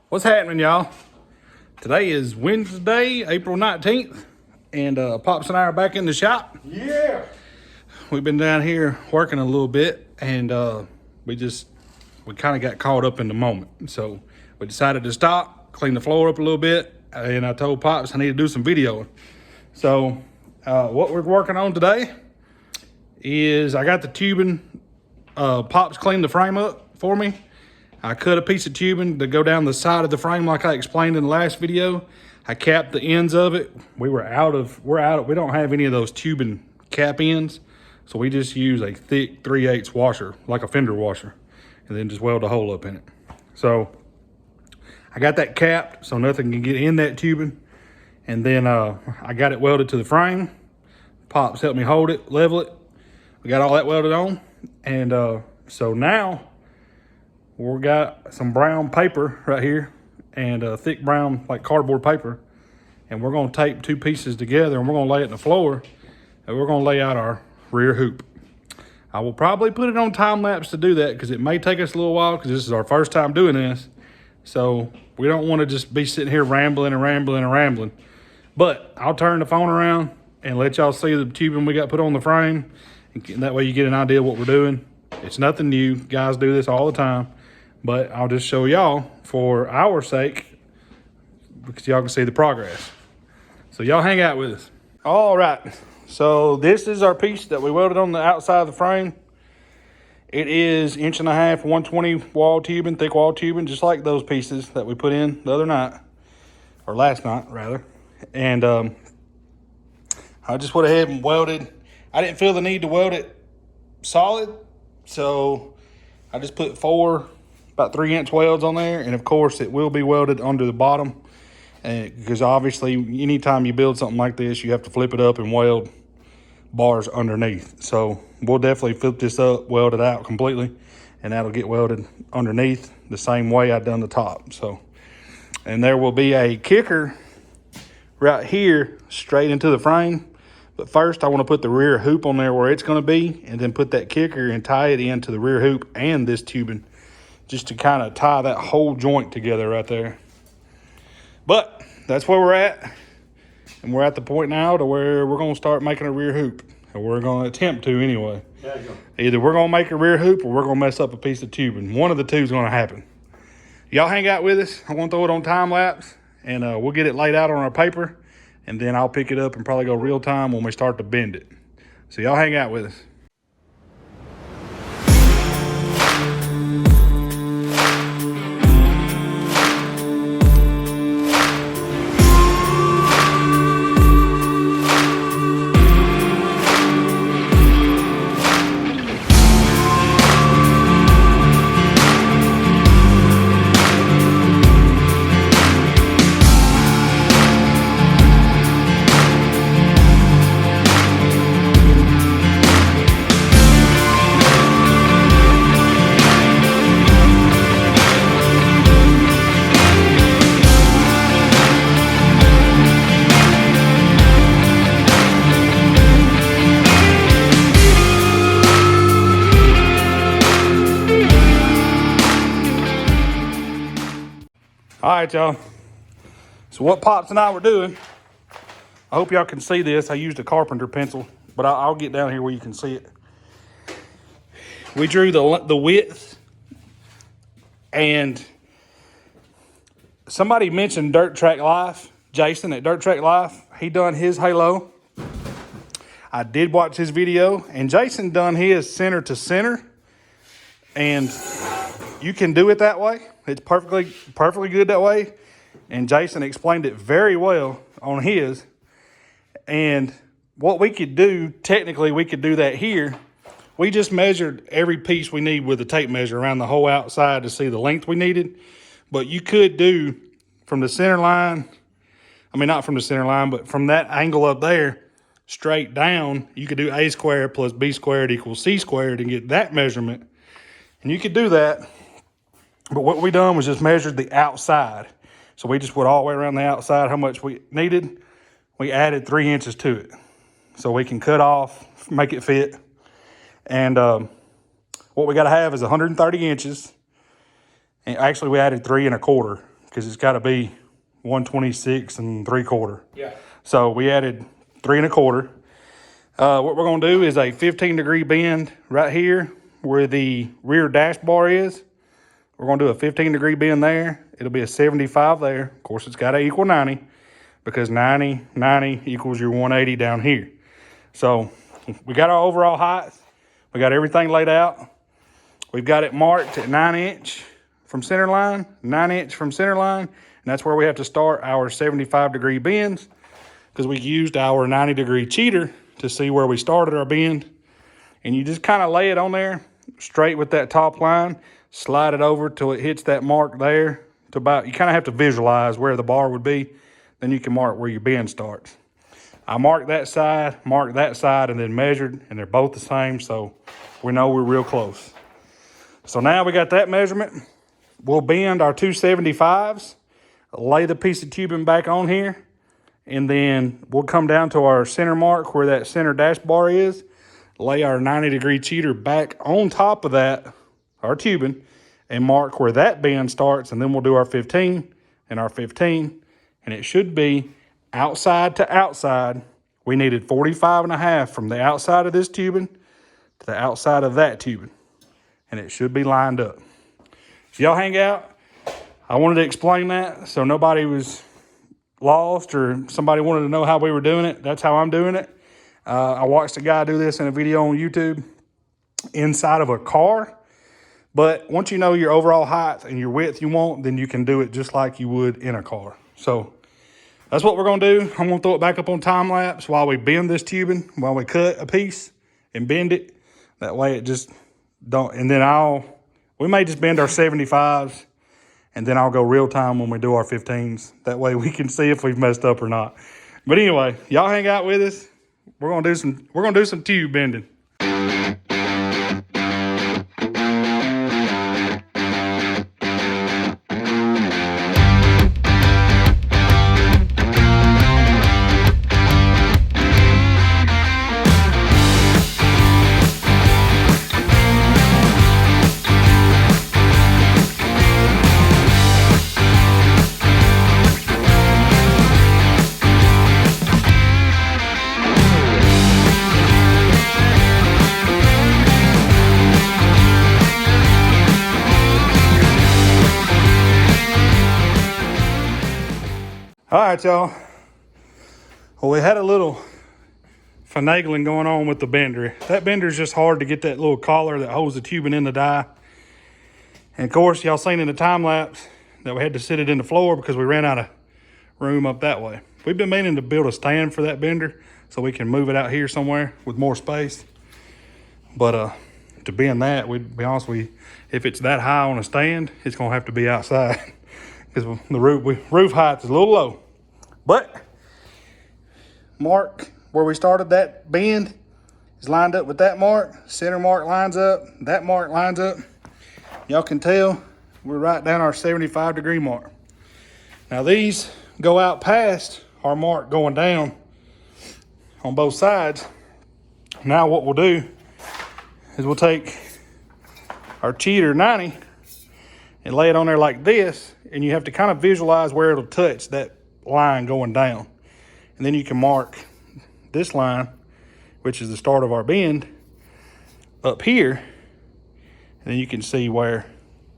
What's happening, y'all? Today is Wednesday, April 19th, and Pops and I are back in the shop. Yeah. We've been down here working a little bit, and we kind of got caught up in the moment. So we decided to stop, clean the floor up a little bit, and I told Pops I need to do some videoing. So what we're working on today is I got the tubing. Pops cleaned the frame up for me. I cut a piece of tubing to go down the side of the frame like I explained in the last video. I capped the ends of it. We don't have any of those tubing cap ends. So we just use a thick 3/8 washer, like a fender washer, and then just weld a hole up in it. So I got that capped so nothing can get in that tubing. And then I got it welded to the frame. Pops helped me hold it, level it. We got all that welded on. And so now, we got some brown paper right here and a thick brown like cardboard paper, and we're going to tape two pieces together and we're going to lay it in the floor, and we're going to lay out our rear hoop. I will probably put it on time lapse to do that because it may take us a little while because this is our first time doing this. So we don't want to just be sitting here rambling. But I'll turn the phone around and let y'all see the tubing we got put on the frame, and that way you get an idea of what we're doing. It's nothing new. Guys do this all the time. But I'll just show y'all for our sake because y'all can see the progress. So y'all hang out with us. All right. So this is our piece that we welded on the outside of the frame. It is 1.5 inch, 120 wall tubing, thick wall tubing, just like those pieces that we put in the other night, or last night rather. And I just went ahead and welded. I didn't feel the need to weld it solid, so I just put four about 3-inch welds on there, and of course it will be welded under the bottom, because obviously anytime you build something like this you have to flip it up and weld bars underneath. So we'll definitely flip this up, weld it out completely, and that'll get welded underneath the same way I done the top. So, and there will be a kicker right here straight into the frame, but first I want to put the rear hoop on there where it's going to be, and then put that kicker and tie it into the rear hoop and this tubing, just to kind of tie that whole joint together right there. But that's where we're at. And we're at the point now to where we're going to start making a rear hoop. Or we're going to attempt to anyway. Either we're going to make a rear hoop or we're going to mess up a piece of tubing. One of the two is going to happen. Y'all hang out with us. I'm going to throw it on time lapse. And we'll get it laid out on our paper. And then I'll pick it up and probably go real time when we start to bend it. So y'all hang out with us. All right, y'all. So what Pops and I were doing, I hope y'all can see this. I used a carpenter pencil, but I'll get down here where you can see it. We drew the width, and somebody mentioned Dirt Track Life. Jason at Dirt Track Life, he done his halo. I did watch his video, and Jason done his center to center, and you can do it that way. It's perfectly good that way. And Jason explained it very well on his. And what we could do, technically we could do that here. We just measured every piece we need with a tape measure around the whole outside to see the length we needed. But you could do from the center line, I mean not from the center line, but from that angle up there, straight down, you could do A squared plus B squared equals C squared and get that measurement. And you could do that. But what we done was just measured the outside. So we just went all the way around the outside how much we needed. We added 3 inches to it. So we can cut off, make it fit. And what we got to have is 130 inches. And actually we added 3 1/4 because it's got to be 126 3/4. Yeah. So we added 3 1/4. What we're going to do is a 15-degree bend right here where the rear dash bar is. We're going to do a 15-degree bend there. It'll be a 75 there. Of course, it's got to equal 90 because 90 equals your 180 down here. So we got our overall height. We got everything laid out. We've got it marked at 9 inch from center line, 9 inch from center line. And that's where we have to start our 75-degree bends because we used our 90-degree cheater to see where we started our bend. And you just kind of lay it on there straight with that top line, slide it over till it hits that mark there to about, you kind of have to visualize where the bar would be. Then you can mark where your bend starts. I marked that side, and then measured, and they're both the same, so we know we're real close. So now we got that measurement. We'll bend our 275s, lay the piece of tubing back on here, and then we'll come down to our center mark where that center dash bar is, lay our 90-degree cheater back on top of that, our tubing, and mark where that bend starts, and then we'll do our 15 and our 15, and it should be outside to outside. We needed 45.5 from the outside of this tubing to the outside of that tubing, and it should be lined up. So y'all hang out. I wanted to explain that so nobody was lost or somebody wanted to know how we were doing it. That's how I'm doing it. I watched a guy do this in a video on YouTube inside of a car. But once you know your overall height and your width you want, then you can do it just like you would in a car. So that's what we're going to do. I'm going to throw it back up on time lapse while we bend this tubing, while we cut a piece and bend it. That way it just don't, and then we may just bend our 75s and then I'll go real time when we do our 15s. That way we can see if we've messed up or not. But anyway, y'all hang out with us. We're going to do some tube bending. All right, y'all. Well, we had a little finagling going on with the bender. That bender is just hard to get that little collar that holds the tubing in the die. And of course, y'all seen in the time lapse that we had to sit it in the floor because we ran out of room up that way. We've been meaning to build a stand for that bender so we can move it out here somewhere with more space. But to bend that, we'd be honest with you, if it's that high on a stand, it's gonna have to be outside because the roof height is a little low. But mark where we started that bend is lined up with that mark. Center mark lines up, that mark lines up. Y'all can tell we're right down our 75-degree mark. Now these go out past our mark going down on both sides. Now what we'll do is we'll take our cheater 90 and lay it on there like this, and you have to kind of visualize where it'll touch that line going down. And then you can mark this line, which is the start of our bend, up here, and then you can see where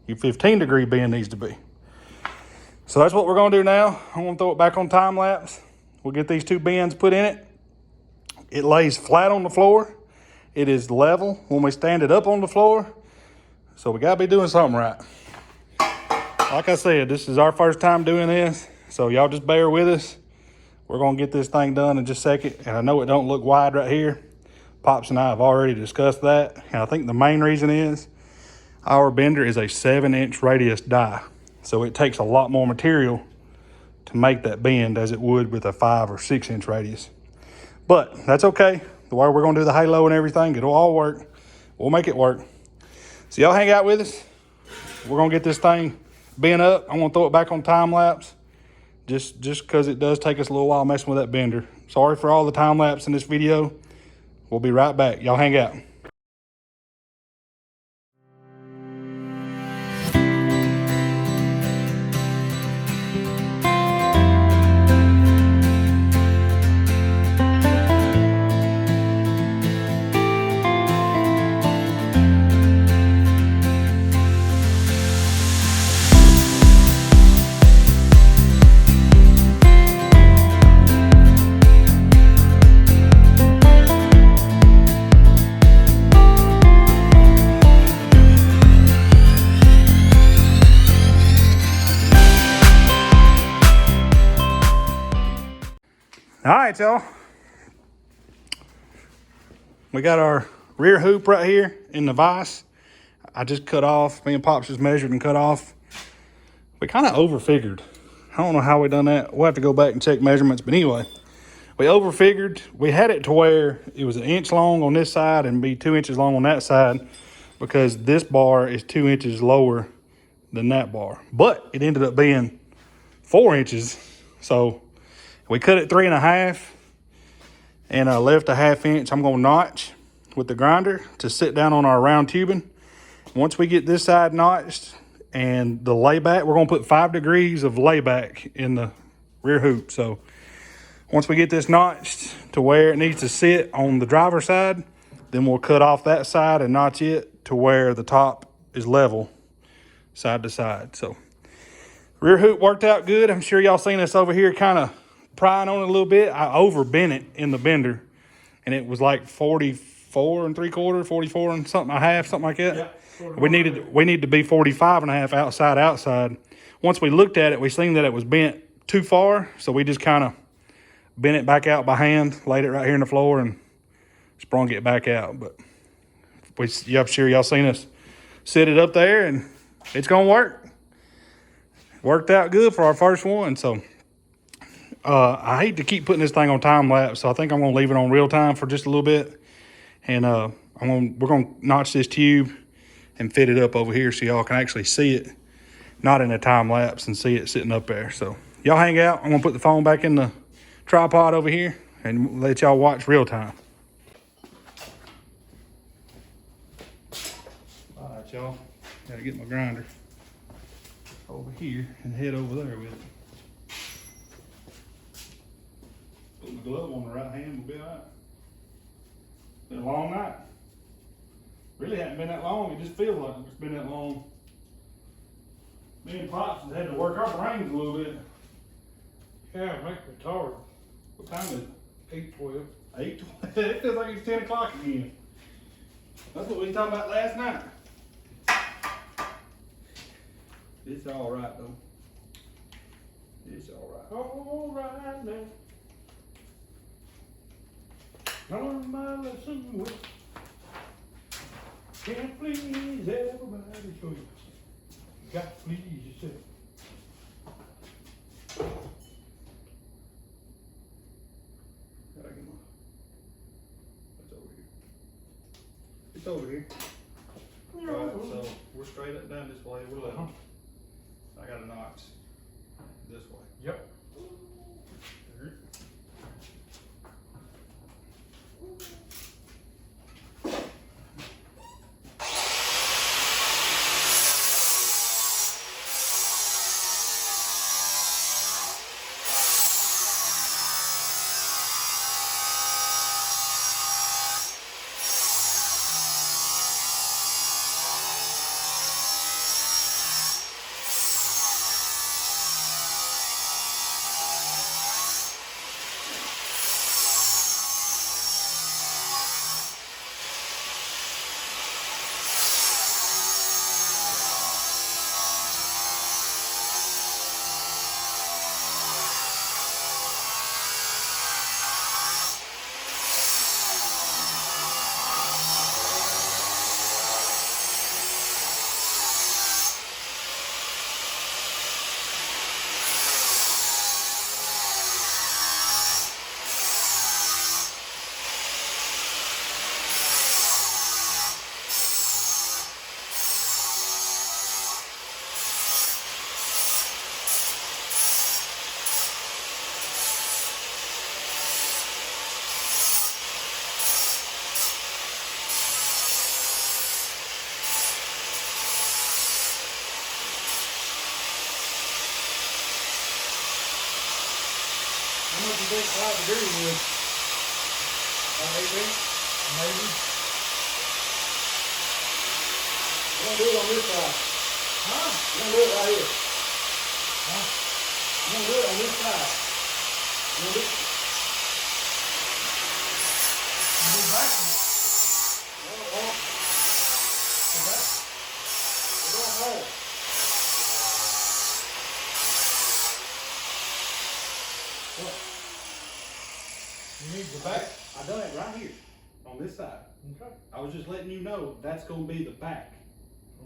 your 15-degree bend needs to be. So that's what we're gonna do now. I'm gonna throw it back on time lapse. We'll get these two bends put in it. It lays flat on the floor. It is level when we stand it up on the floor. So we gotta be doing something right. Like I said, this is our first time doing this, so y'all just bear with us. We're gonna get this thing done in just a second, and I know it don't look wide right here. Pops and I have already discussed that, and I think the main reason is our bender is a 7-inch radius die, so it takes a lot more material to make that bend as it would with a 5 or 6-inch radius. But that's okay. The way we're gonna do the halo and everything, it'll all work. We'll make it work. So y'all hang out with us. We're gonna get this thing bent up. I'm gonna throw it back on time lapse just because it does take us a little while messing with that bender. Sorry for all the time lapse in this video. We'll be right back. Y'all hang out. All right, y'all. We got our rear hoop right here in the vise. I just cut off. Me and Pops just measured and cut off. We kind of overfigured. I don't know how we done that. We'll have to go back and check measurements. But anyway, we overfigured. We had it to where it was 1 inch long on this side and be 2 inches long on that side, because this bar is 2 inches lower than that bar. But it ended up being 4 inches. So we cut it 3.5 and left a 1/2 inch. I'm gonna notch with the grinder to sit down on our round tubing. Once we get this side notched and the layback, we're gonna put 5 degrees of layback in the rear hoop. So once we get this notched to where it needs to sit on the driver's side, then we'll cut off that side and notch it to where the top is level side to side. So rear hoop worked out good. I'm sure y'all seen us over here kind of prying on it a little bit. I over bent it in the bender, and it was like 44 3/4, 44 and something a half, something like that. Yeah, we needed to be 45.5 outside. Once we looked at it, we seen that it was bent too far, so we just kind of bent it back out by hand, laid it right here in the floor, and sprung it back out. But I'm sure y'all seen us set it up there, and it's gonna work. Worked out good for our first one. So I hate to keep putting this thing on time lapse, so I think I'm gonna leave it on real time for just a little bit, and we're gonna notch this tube and fit it up over here so y'all can actually see it, not in a time lapse, and see it sitting up there. So y'all hang out. I'm gonna put the phone back in the tripod over here and let y'all watch real time. All right, y'all. Gotta get my grinder over here and head over there with it. Put my glove on the right hand will be all right. Been a long night. Really hadn't been that long. It just feels like it's been that long. Me and Pops had to work our brains a little bit. Yeah, it makes me tired. What time is it? 8:12. 8:12. It feels like it's 10 o'clock again. That's what we was talking about last night. It's all right though. It's all right. All right now. Learn my lesson well. Can't please everybody, so you got to please yourself. Gotta get my. That's over here. It's over here. All right, so we're straight up down this way. We're level. I got a notch this way. Yep. How much you think 5 degrees is? Maybe. Maybe. We're gonna do it on this side. Huh? We're gonna do it right here. Huh? We're gonna do it on this side. We're gonna do it. You back? Oh. Is that? We're going home. What? You need the back? I done it right here, on this side. Okay, I was just letting you know that's gonna be the back.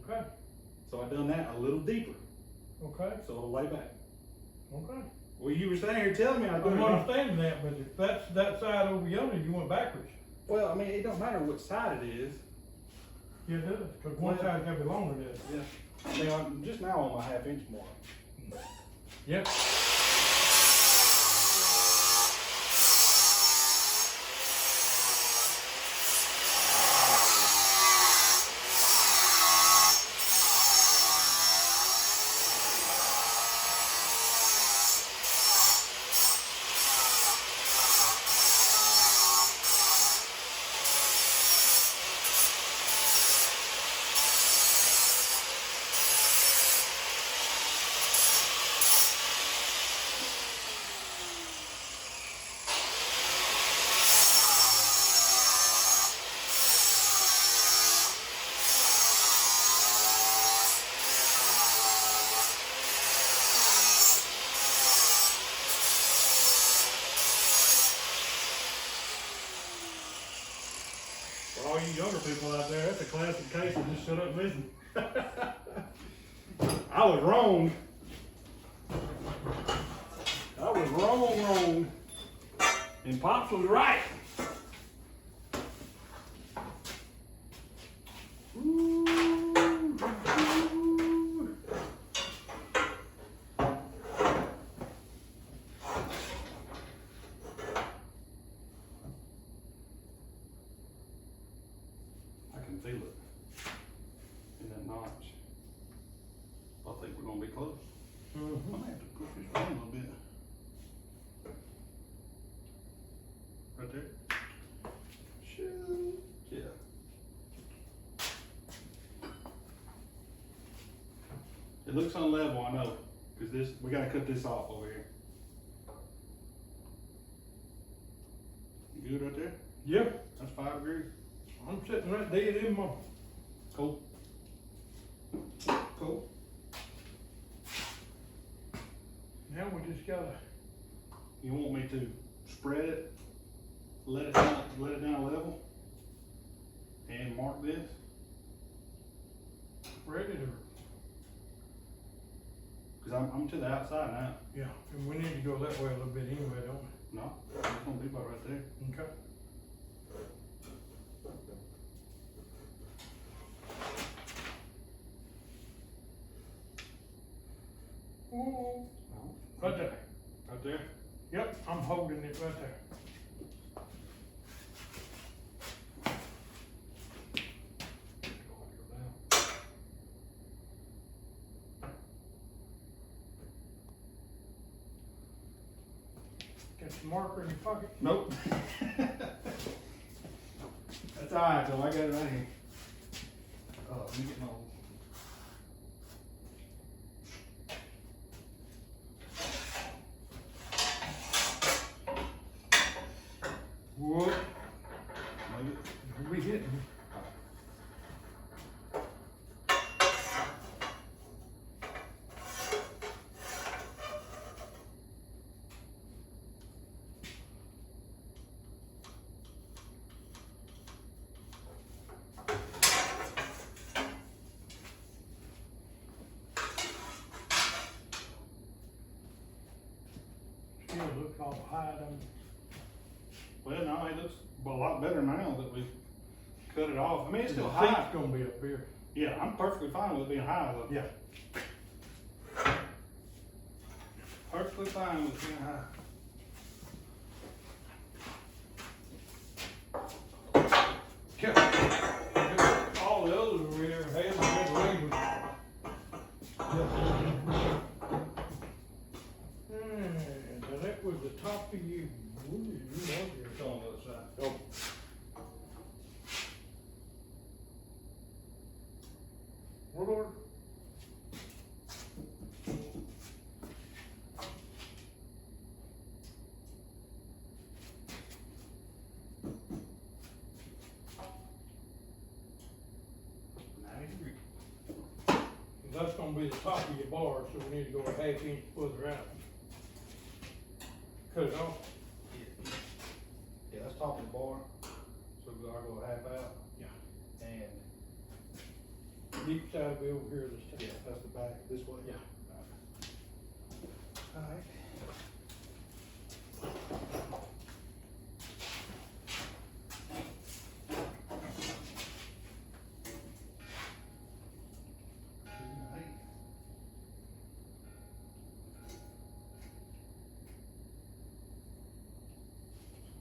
okay, So I done that a little deeper, okay, so it'll lay back. okay. Well, you were standing here telling me I was doing I'm it wrong. understanding that, but if that's that side over yonder, you went backwards. Well, I mean, it don't matter which side it is. Yeah, it does, because one Well- side's gotta be longer than it. Yeah. I mean, I'm just now on my half-inch mark. Yep. For all you younger people out there, that's a classic case of just shut up and listen. I was wrong. I was wrong. And Pops was right. Ooh. I can feel it in that notch. I think we're gonna be close. I might have to push this down a little bit. Right there. Shoot. Yeah. It looks unlevel, I know, because we gotta cut this off over here. You good right there? Yep, That's 5 degrees. I'm sitting right dead in my, Cool. Cool. now we just gotta, You want me to spread it, let it down a level, and mark this? spread it or, Because I'm to the outside now. yeah, and we need to go that way a little bit anyway, don't we? No, it's gonna be about right there. Okay. Ooh, right there. Right there? Yep, I'm holding it right there. Got some marker in your pocket? Nope. That's alright, though. I got it right here. Oh, let me get my. Whoop. Maybe. Who we hitting? Still looks all high, don't it? Well, no, it looks a lot better now that we've cut it off. I mean, it's still The high. seat's gonna be up here. Yeah, I'm perfectly fine with it being high, though. Yeah. Perfectly fine with it being high. All the others we ever had, we had to leave them. So that was the top of you. Ooh, you know It's on the other side. Oh. What order? That's gonna be the top of your bar, so we need to go a half inch further out. Cut it off. Yeah, that's top of the bar. So I'll go half out. Yeah. And Deep side will be over here this time. yeah, that's the back this way. Yeah. Alright.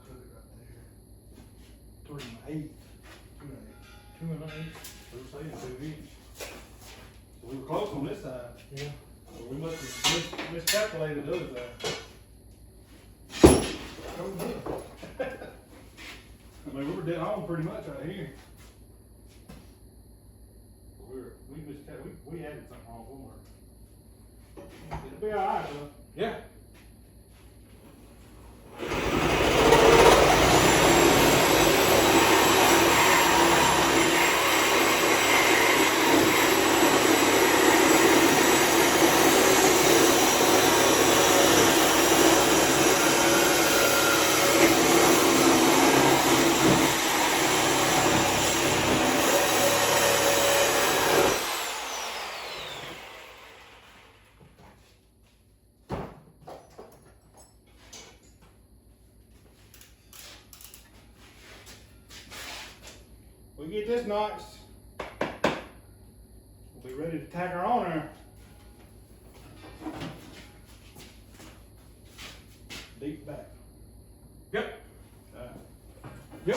Cut it right there. 3 and 8. 2 and 8. 2 and 8. We were saying 2 each. So we were close on this side. Yeah. But we must have miscalculated the other side. Oh, yeah. I mean, we were dead on pretty much right here. But we added something wrong somewhere. It'll be alright though. Yeah. We get this notched, we'll be ready to tack her on there. Deep back. Yep. Alright. Yep.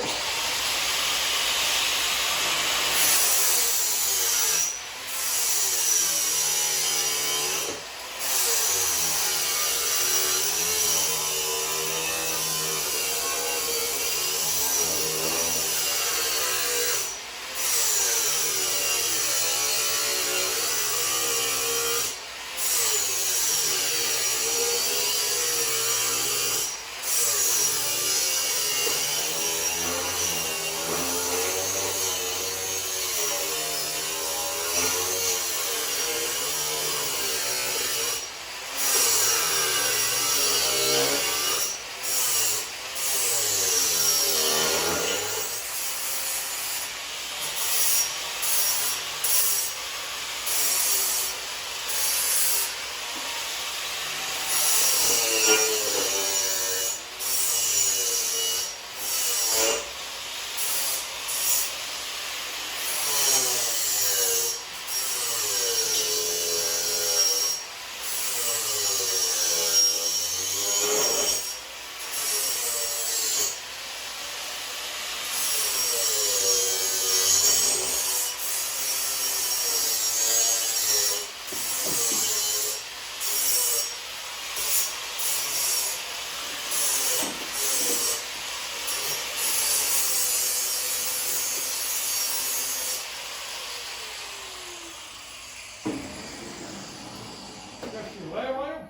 Got your lay oil?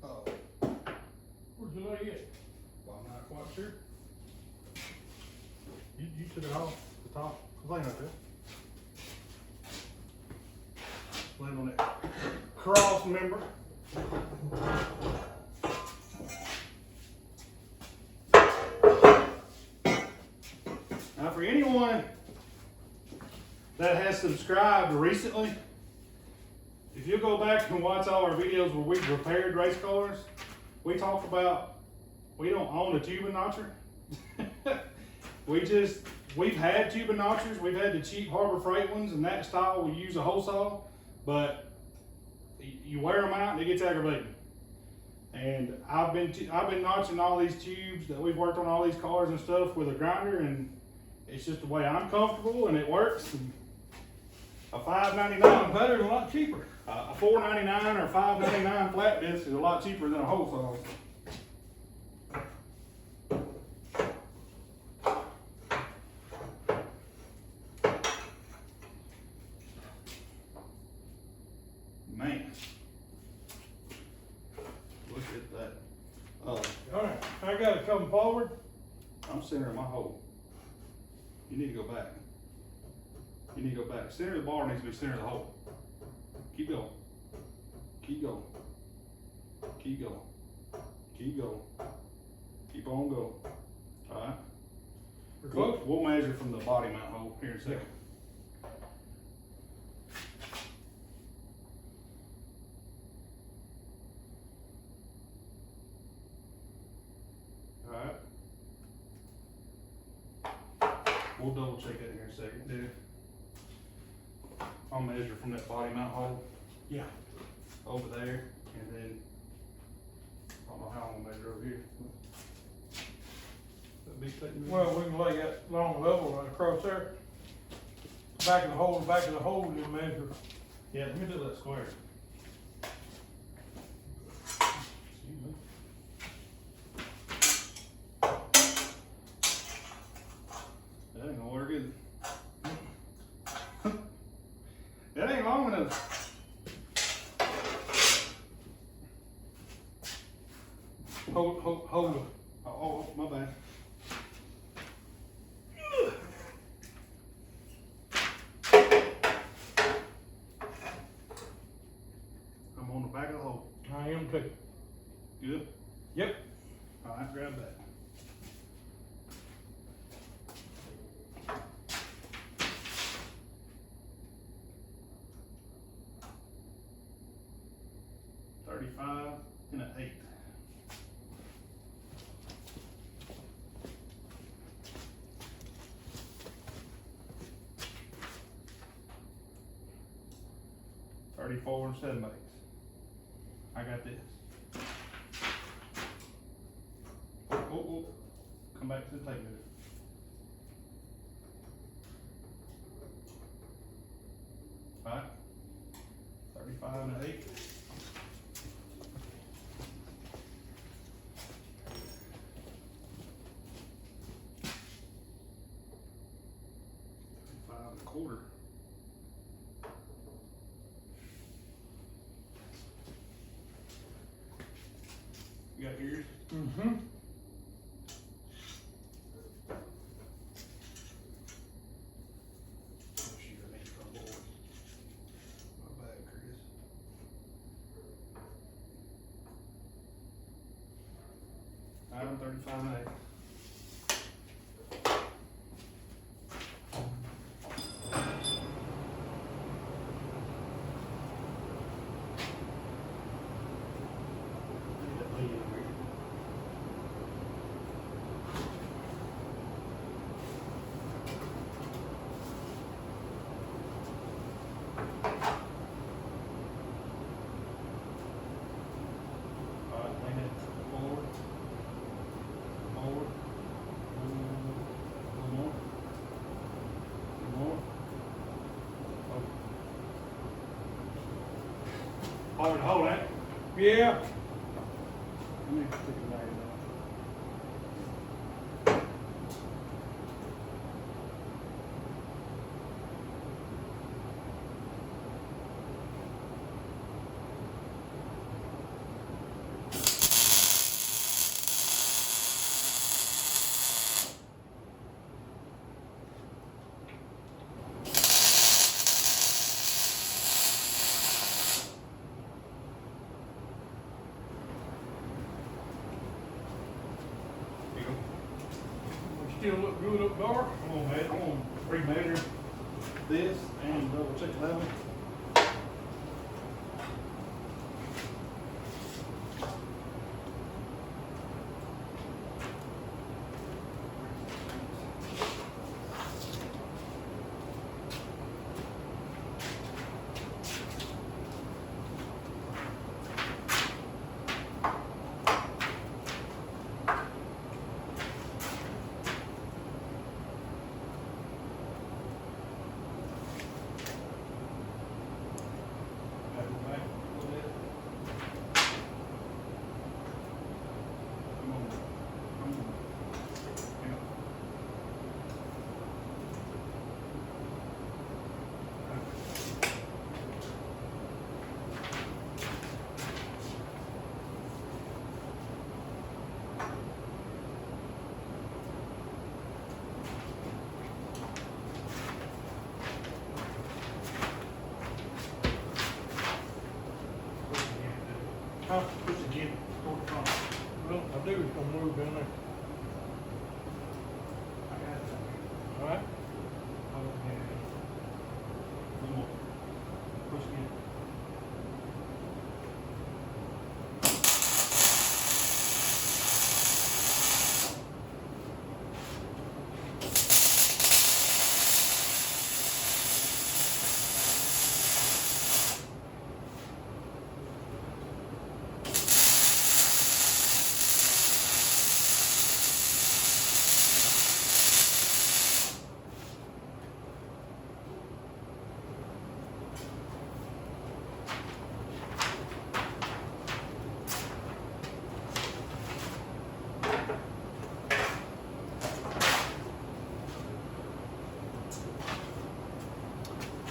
Oh, Where'd you lay it? well, I'm not quite sure. You took it off the top. Laying right there. Laying on that cross member. Now, for anyone that has subscribed recently, if you go back and watch all our videos where we've repaired race cars, we talk about we don't own a tubing notcher. We've had tubing notchers, we've had the cheap Harbor Freight ones, and that style we use a hole saw, but you wear them out and it gets aggravating. And I've been notching all these tubes that we've worked on all these cars and stuff with a grinder, and it's just the way I'm comfortable and it works. And a $5.99 Better and a lot cheaper. a $4.99 or $5.99 flat disc is a lot cheaper than a hole saw. Man, look at that. Alright, I gotta come forward. I'm centering my hole. You need to go back. You need to go back. Center of the bar needs to be center of the hole. Keep going. Keep going. Keep going. Keep going. Keep on going. Alright. We're close. We'll measure from the body mount hole here in a second. Alright. We'll double check that here in a second, dude. I'll measure from that body mount hole Yeah. over there, and then I don't know how I'm gonna measure over here. That big thing. Well, we can lay that long level right across there. Back of the hole, and then measure. Yeah, let me do that square. That ain't gonna work either. That ain't long enough. Hold it. Oh, my bad. I'm on the back of the hole. I am too. Good? Yep. Alright, grab that. $35 and an 8. $34 and 7/8. I got this. Oh, come back to the tape measure. Alright. 35 and an 8. Quarter. You got yours? Mm-hmm. Oh, shoot, I need some more. My bad, Chris. I'm 35 and 8. Hard to hold, ain't it? Yeah. Let me take a light off. Still look good up dark. I'm gonna pre-measure this and double check that one. Huh? Push again. Well, I do, it's gonna move down there. All right. Okay. One more. Push again.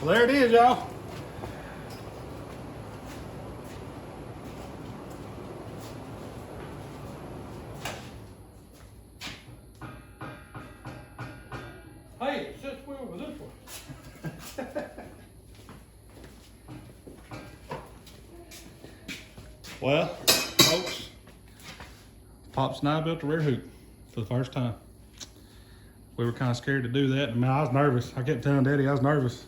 Well, there it is, y'all. Hey, it sits well with this one. Well, folks, Pops and I built a rear hoop for the first time. We were kind of scared to do that. I mean, I was nervous. I kept telling Daddy I was nervous.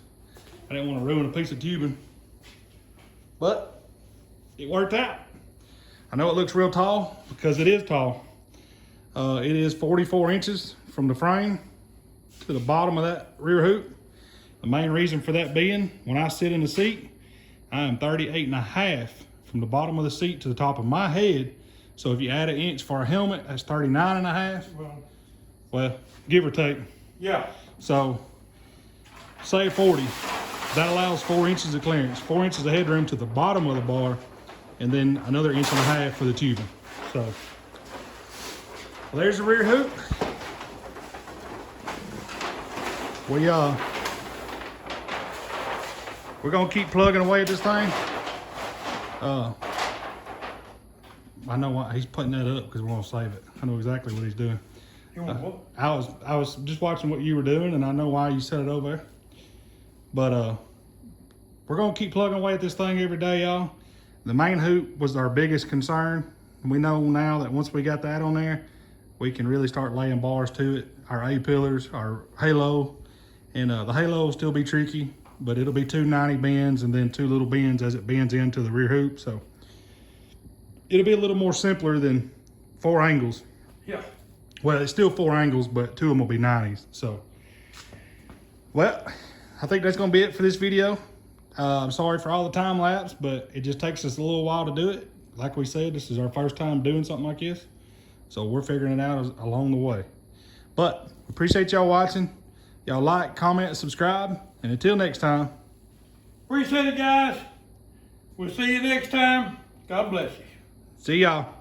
I didn't want to ruin a piece of tubing. But it worked out. I know it looks real tall because it is tall. It is 44 inches from the frame to the bottom of that rear hoop. The main reason for that being, when I sit in the seat, I am 38 and a half from the bottom of the seat to the top of my head. So if you add an inch for a helmet, that's 39 and a half. Well, give or take. Yeah. So say 40. That allows 4 inches of clearance, 4 inches of headroom to the bottom of the bar, and then another inch and a half for the tubing. So well, there's the rear hoop. We're gonna keep plugging away at this thing. I know why he's putting that up because we're gonna save it. I know exactly what he's doing. You want what? I was just watching what you were doing, and I know why you set it over there. But we're gonna keep plugging away at this thing every day, y'all. The main hoop was our biggest concern. We know now that once we got that on there, we can really start laying bars to it. Our A-pillars, our halo, and the halo will still be tricky, but it'll be 2 90 bends and then 2 little bends as it bends into the rear hoop. So it'll be a little more simpler than 4 angles. Yeah. Well, it's still 4 angles, but 2 of them will be 90s. So, well, I think that's gonna be it for this video. I'm sorry for all the time lapse, but it just takes us a little while to do it. Like we said, this is our first time doing something like this. So we're figuring it out along the way. But appreciate y'all watching. Y'all like, comment, subscribe. And until next time. Appreciate it, guys. We'll see you next time. God bless you. See y'all.